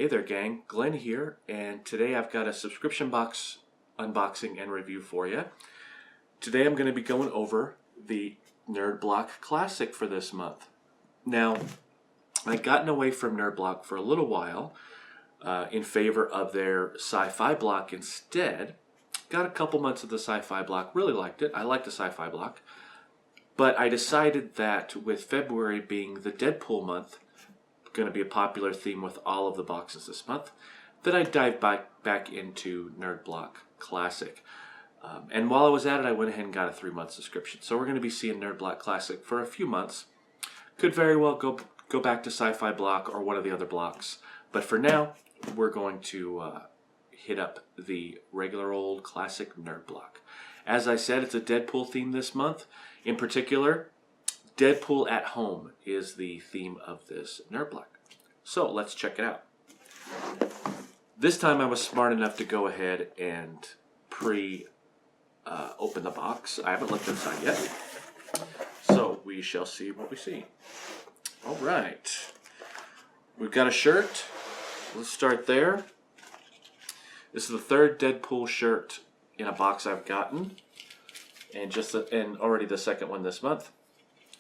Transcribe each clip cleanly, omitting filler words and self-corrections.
Hey there gang, Glenn here, and today I've got a subscription box unboxing and review for you. Today I'm going to be going over the Nerd Block Classic for this month. Now, I've gotten away from Nerd Block for a little while in favor of their sci-fi block instead. Got a couple months of the sci-fi block, really liked it. I like the sci-fi block. But I decided that with February being the Deadpool month, going to be a popular theme with all of the boxes this month, that I dive back into Nerd Block Classic. And while I was at it, I went ahead and got a 3-month subscription. So we're going to be seeing Nerd Block Classic for a few months. Could very well go back to Sci-Fi Block or one of the other blocks. But for now, we're going to hit up the regular old classic Nerd Block. As I said, it's a Deadpool theme this month. In particular, Deadpool at Home is the theme of this Nerd Block. So let's check it out. This time I was smart enough to go ahead and open the box. I haven't looked inside yet. So we shall see what we see. Alright. We've got a shirt. Let's start there. This is the third Deadpool shirt in a box I've gotten. And already the second one this month.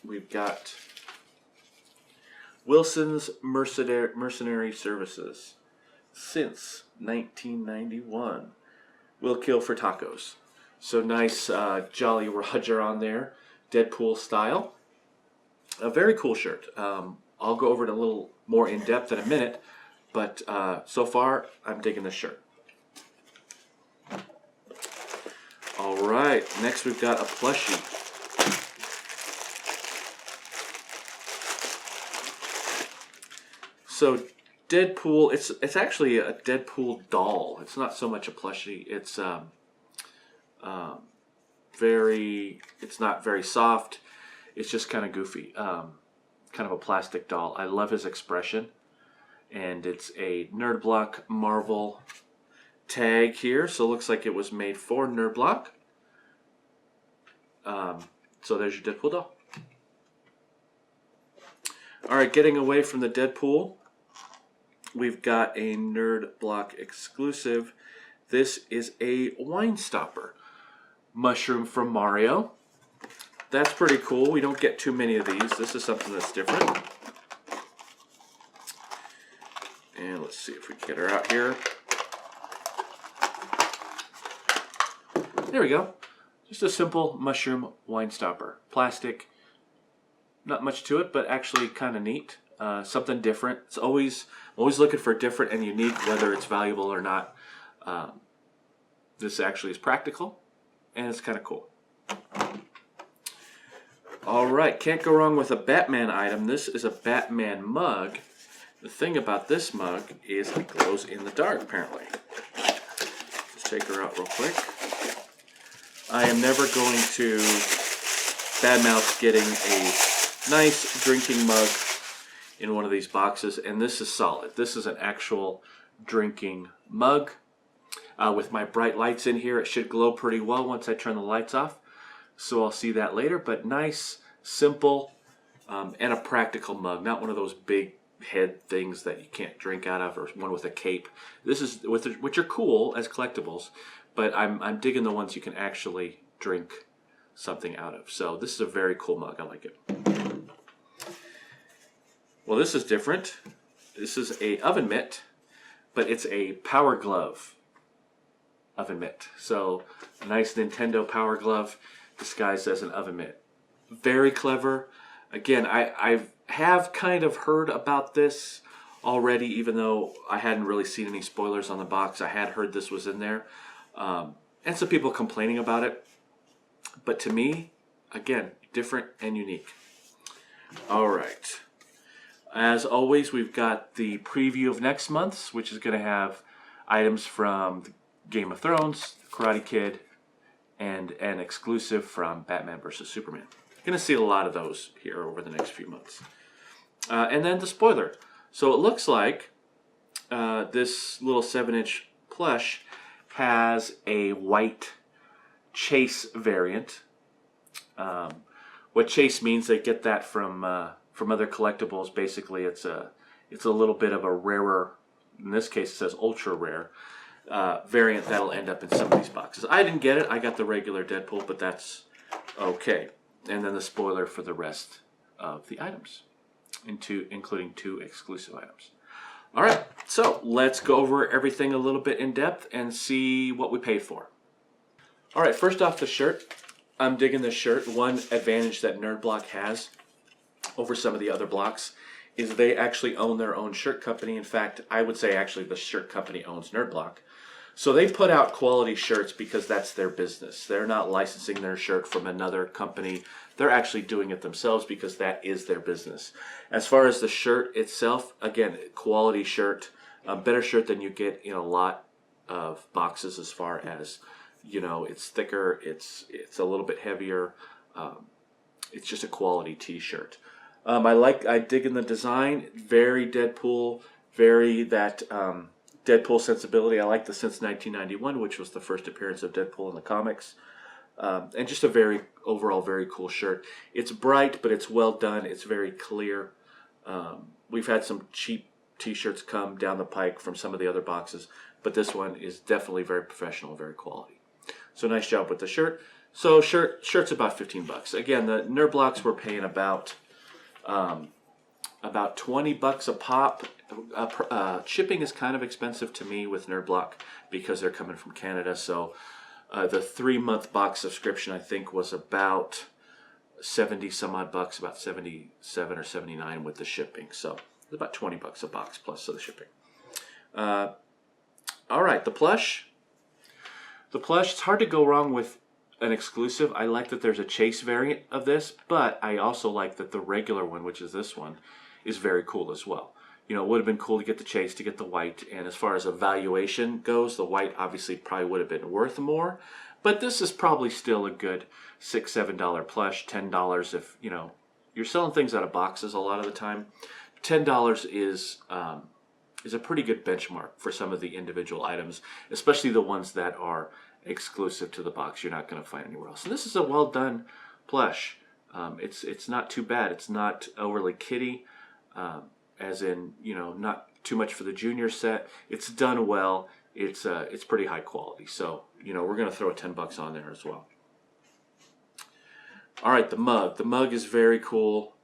We've got Wilson's Mercenary Services since 1991. Will kill for tacos. So nice Jolly Roger on there, Deadpool style. A very cool shirt. I'll go over it a little more in depth in a minute, but so far I'm digging this shirt. All right, next we've got a plushie. So Deadpool, it's actually a Deadpool doll. It's not so much a plushie. It's it's not very soft. It's just kind of goofy, kind of a plastic doll. I love his expression, and it's a Nerd Block Marvel tag here. So it looks like it was made for Nerd Block. So there's your Deadpool doll. All right, getting away from the Deadpool, we've got a Nerd Block exclusive. This is a wine stopper. Mushroom from Mario. That's pretty cool. We don't get too many of these. This is something that's different. And let's see if we can get her out here. There we go. Just a simple mushroom wine stopper. Plastic. Not much to it, but actually kind of neat. Something different. It's always looking for different and unique, whether it's valuable or not. This actually is practical, and it's kind of cool. All right, can't go wrong with a Batman item. This is a Batman mug. The thing about this mug is it glows in the dark, apparently. Let's take her out real quick. I am never going to badmouth getting a nice drinking mug in one of these boxes, and this is solid. This is an actual drinking mug. With my bright lights in here, it should glow pretty well once I turn the lights off, so I'll see that later. But nice, simple, and a practical mug, not one of those big head things that you can't drink out of, or one with a cape. This is which are cool as collectibles, but I'm digging the ones you can actually drink something out of. So this is a very cool mug. I like it. Well, this is different. This is a oven mitt, but it's a Power Glove oven mitt. So a nice Nintendo Power Glove disguised as an oven mitt. Very clever. Again, I have kind of heard about this already, even though I hadn't really seen any spoilers on the box. I had heard this was in there. And some people complaining about it. But to me, again, different and unique. All right. As always, we've got the preview of next month's, which is going to have items from Game of Thrones, Karate Kid, and an exclusive from Batman vs. Superman. Going to see a lot of those here over the next few months. And then the spoiler. So it looks like this little 7-inch plush has a white Chase variant. What Chase means, they get that from other collectibles. Basically, it's a little bit of a rarer in this case it says ultra rare variant that'll end up in some of these boxes. I didn't get it. I got the regular Deadpool, but that's okay. And then the spoiler for the rest of the items, including 2 exclusive items. All right, so let's go over everything a little bit in depth and see what we paid for. All right, first off, the shirt. I'm digging this shirt. One advantage that Nerd Block has over some of the other blocks is they actually own their own shirt company. In fact, I would say actually the shirt company owns Nerd Block. So they put out quality shirts because that's their business. They're not licensing their shirt from another company. They're actually doing it themselves because that is their business. As far as the shirt itself, again, quality shirt, a better shirt than you get in a lot of boxes as far as, you know, it's thicker, it's a little bit heavier. It's just a quality t-shirt. I dig in the design, very Deadpool, very that Deadpool sensibility. I like the since 1991, which was the first appearance of Deadpool in the comics. And just a overall very cool shirt. It's bright, but it's well done. It's very clear. We've had some cheap t-shirts come down the pike from some of the other boxes, but this one is definitely very professional, very quality. So nice job with the shirt. So shirt's about $15. Again, the Nerd Blocks were paying about $20 a pop. Shipping is kind of expensive to me with Nerd Block because they're coming from Canada. So the 3-month box subscription I think was about 70 some odd bucks, about 77 or 79 with the shipping. So it's about $20 a box plus the shipping. All right, the plush. The plush, it's hard to go wrong with an exclusive. I like that there's a chase variant of this, but I also like that the regular one, which is this one, is very cool as well. You know, it would have been cool to get the chase, to get the white, and as far as a valuation goes, the white obviously probably would have been worth more, but this is probably still a good $6, $7 plush, $10 if, you know, you're selling things out of boxes a lot of the time. $10 is a pretty good benchmark for some of the individual items, especially the ones that are exclusive to the box you're not going to find anywhere else. And this is a well done plush. It's not too bad. It's not overly kiddie, as in, you know, not too much for the junior set. It's done well. It's pretty high quality. So, you know, we're going to throw $10 on there as well. All right, the mug. The mug is very cool.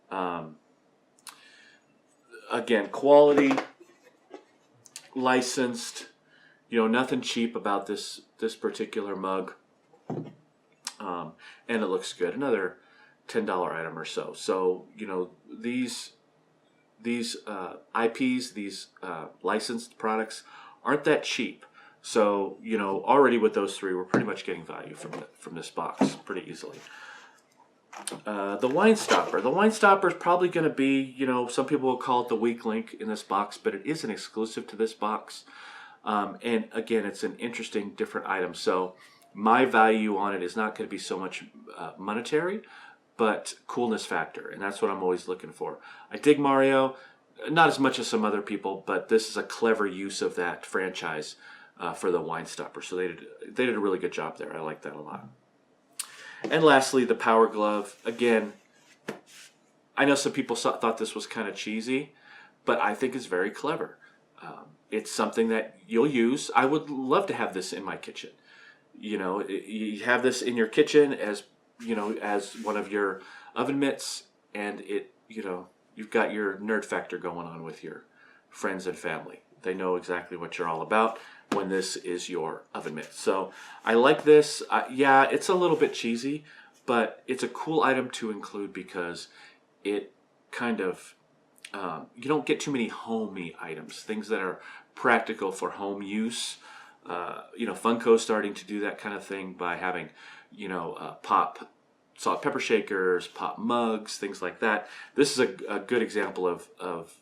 Again, quality, licensed. You know, nothing cheap about this particular mug, and it looks good. Another $10 item or so. So, you know, these IPs, these licensed products, aren't that cheap. So, you know, already with those 3, we're pretty much getting value from this box pretty easily. The wine stopper. The wine stopper is probably going to be, you know, some people will call it the weak link in this box, but it is an exclusive to this box. And again, it's an interesting, different item. So my value on it is not going to be so much monetary, but coolness factor. And that's what I'm always looking for. I dig Mario, not as much as some other people, but this is a clever use of that franchise for the wine stopper. So they did a really good job there. I like that a lot. And lastly, the Power Glove. Again, I know some people thought this was kind of cheesy, but I think it's very clever. It's something that you'll use. I would love to have this in my kitchen. You know, you have this in your kitchen as, you know, as one of your oven mitts, and it, you know, you've got your nerd factor going on with your friends and family. They know exactly what you're all about when this is your oven mitt. So I like this. Yeah, it's a little bit cheesy, but it's a cool item to include because it kind of, you don't get too many homey items, things that are practical for home use. You know, Funko's starting to do that kind of thing by having, you know, pop salt pepper shakers, pop mugs, things like that. This is a good example of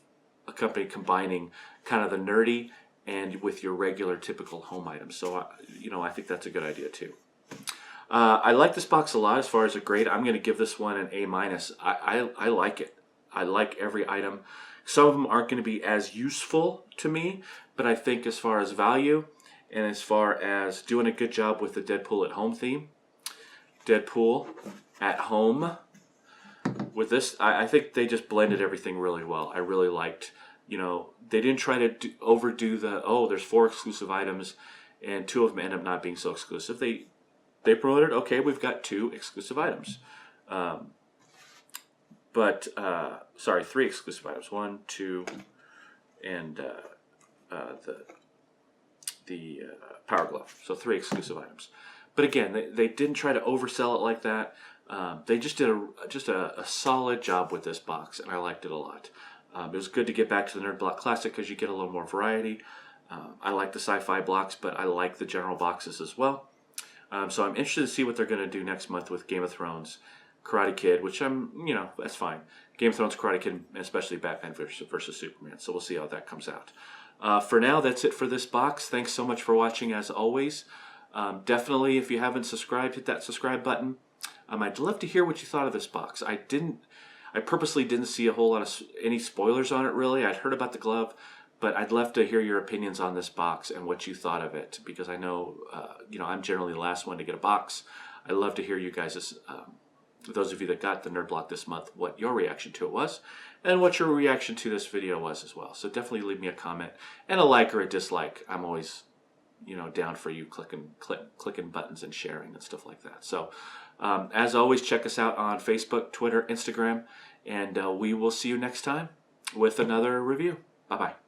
a company combining kind of the nerdy and with your regular typical home items. So, you know, I think that's a good idea too. I like this box a lot as far as a grade. I'm going to give this one an A-. I like it. I like every item. Some of them aren't going to be as useful to me, but I think as far as value and as far as doing a good job with the Deadpool at home theme, Deadpool at home, with this, I think they just blended everything really well. I really liked You know, they didn't try to overdo the, oh, there's 4 exclusive items and 2 of them end up not being so exclusive. They promoted, okay, we've got 2 exclusive items. Sorry, 3 exclusive items. 1, 2, and the Power Glove. So 3 exclusive items. But again, they didn't try to oversell it like that. They just did a solid job with this box, and I liked it a lot. It was good to get back to the Nerd Block Classic because you get a little more variety. I like the sci-fi blocks, but I like the general boxes as well. So I'm interested to see what they're going to do next month with Game of Thrones, Karate Kid, which that's fine. Game of Thrones, Karate Kid, especially Batman versus Superman. So we'll see how that comes out. For now, that's it for this box. Thanks so much for watching, as always. Definitely, if you haven't subscribed, hit that subscribe button. I'd love to hear what you thought of this box. I purposely didn't see a whole lot of any spoilers on it, really. I'd heard about the glove, but I'd love to hear your opinions on this box and what you thought of it, because I know, I'm generally the last one to get a box. I'd love to hear you guys, those of you that got the Nerd Block this month, what your reaction to it was, and what your reaction to this video was as well. So definitely leave me a comment and a like or a dislike. I'm always, down for you clicking buttons and sharing and stuff like that. So as always, check us out on Facebook, Twitter, Instagram, and we will see you next time with another review. Bye-bye.